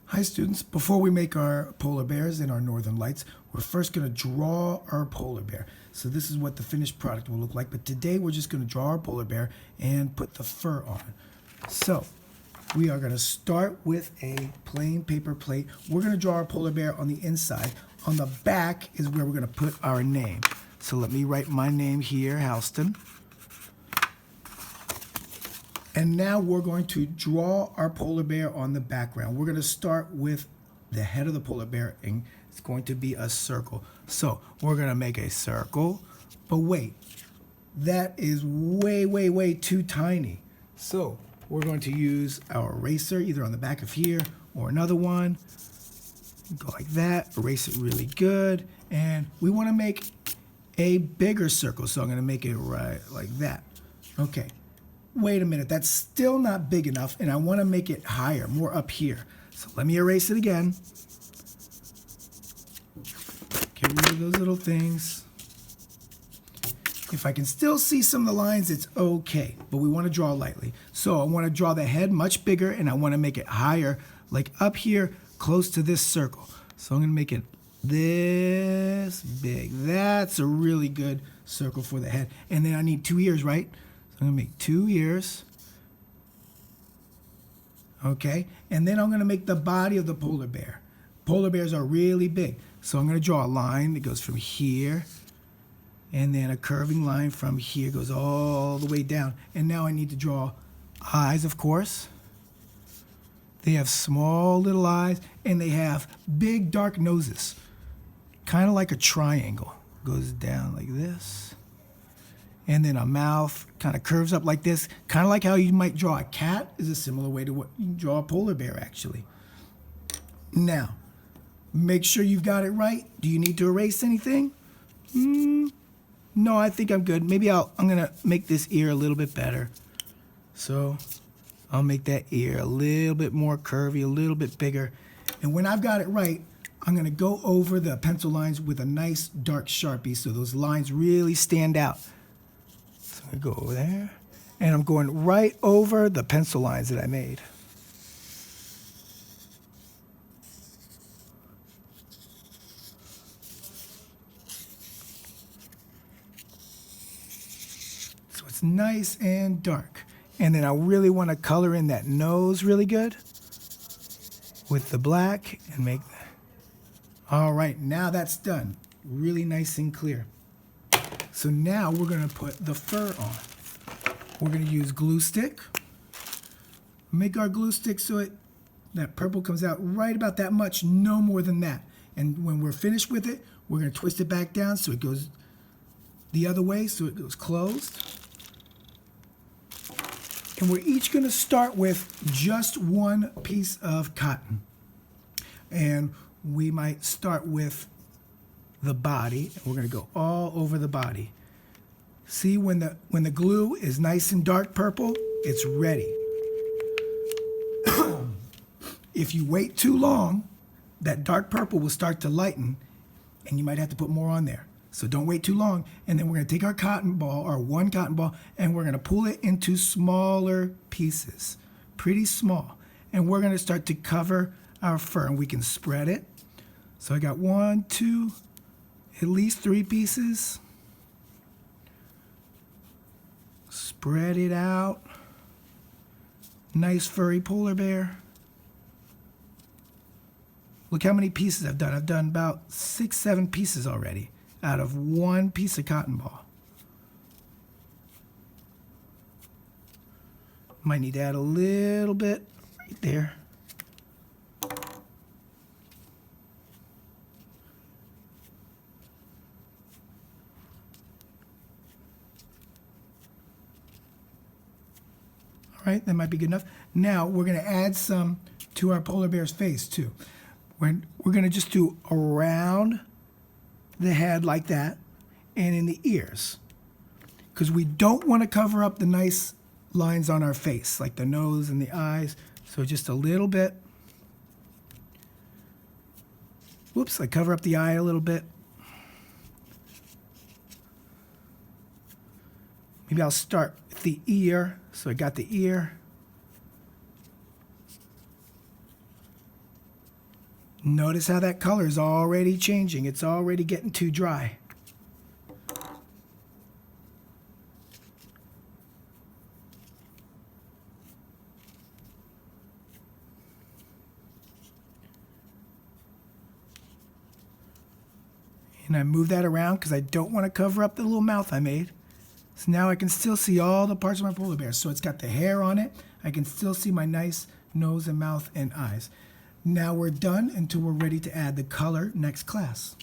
Hi students, before we make our polar bears and our northern lights, we're first going to draw our polar bear. So this is what the finished product will look like, but today we're just going to draw our polar bear and put the fur on. So we are going to start with a plain paper plate. We're going to draw our polar bear on the inside. On the back is where we're going to put our name. So let me write my name here, Halston. And now we're going to draw our polar bear on the background. We're going to start with the head of the polar bear, and it's going to be a circle. So we're going to make a circle, but wait, that is way too tiny. So we're going to use our eraser either on the back of here or another one. Go like that, erase it really good, and we want to make a bigger circle. So I'm going to make it right like that. Okay. Wait a minute, that's still not big enough, and I want to make it higher, more up here. So let me erase it again. Get rid of those little things. If I can still see some of the lines, it's okay, but we want to draw lightly. So I want to draw the head much bigger, and I want to make it higher, like up here, close to this circle. So I'm going to make it this big. That's a really good circle for the head. And then I need 2 ears, right? I'm going to make 2 ears. Okay, and then I'm going to make the body of the polar bear. Polar bears are really big. So I'm going to draw a line that goes from here, and then a curving line from here goes all the way down. And now I need to draw eyes, of course. They have small little eyes, and they have big dark noses. Kind of like a triangle. Goes down like this. And then a mouth kind of curves up like this. Kind of like how you might draw a cat is a similar way to what you can draw a polar bear, actually. Now, make sure you've got it right. Do you need to erase anything? No, I think I'm good. Maybe I'm going to make this ear a little bit better. So I'll make that ear a little bit more curvy, a little bit bigger. And when I've got it right, I'm going to go over the pencil lines with a nice dark Sharpie so those lines really stand out. I go over there, and I'm going right over the pencil lines that I made. So it's nice and dark. And then I really want to color in that nose really good with the black and make that. All right, now that's done. Really nice and clear. So now we're going to put the fur on. We're going to use glue stick. Make our glue stick so that purple comes out right about that much, no more than that. And when we're finished with it, we're going to twist it back down so it goes the other way, so it goes closed. And we're each going to start with just one piece of cotton. And we might start with the body, and we're going to go all over the body. See, when the glue is nice and dark purple, it's ready. If you wait too long, that dark purple will start to lighten, and you might have to put more on there. So don't wait too long. And then we're going to take our cotton ball, our one cotton ball, and we're going to pull it into smaller pieces, pretty small. And we're going to start to cover our fur, and we can spread it. So I got 1, 2, at least 3 pieces. Spread it out. Nice furry polar bear. Look how many pieces I've done. I've done about 6, 7 pieces already out of one piece of cotton ball. Might need to add a little bit right there. Right, that might be good enough. Now we're going to add some to our polar bear's face too. We're going to just do around the head like that and in the ears, because we don't want to cover up the nice lines on our face like the nose and the eyes. So just a little bit. Whoops, I cover up the eye a little bit. Maybe I'll start with the ear. So I got the ear. Notice how that color is already changing. It's already getting too dry. And I move that around because I don't want to cover up the little mouth I made. So now I can still see all the parts of my polar bear. So it's got the hair on it. I can still see my nice nose and mouth and eyes. Now we're done until we're ready to add the color next class.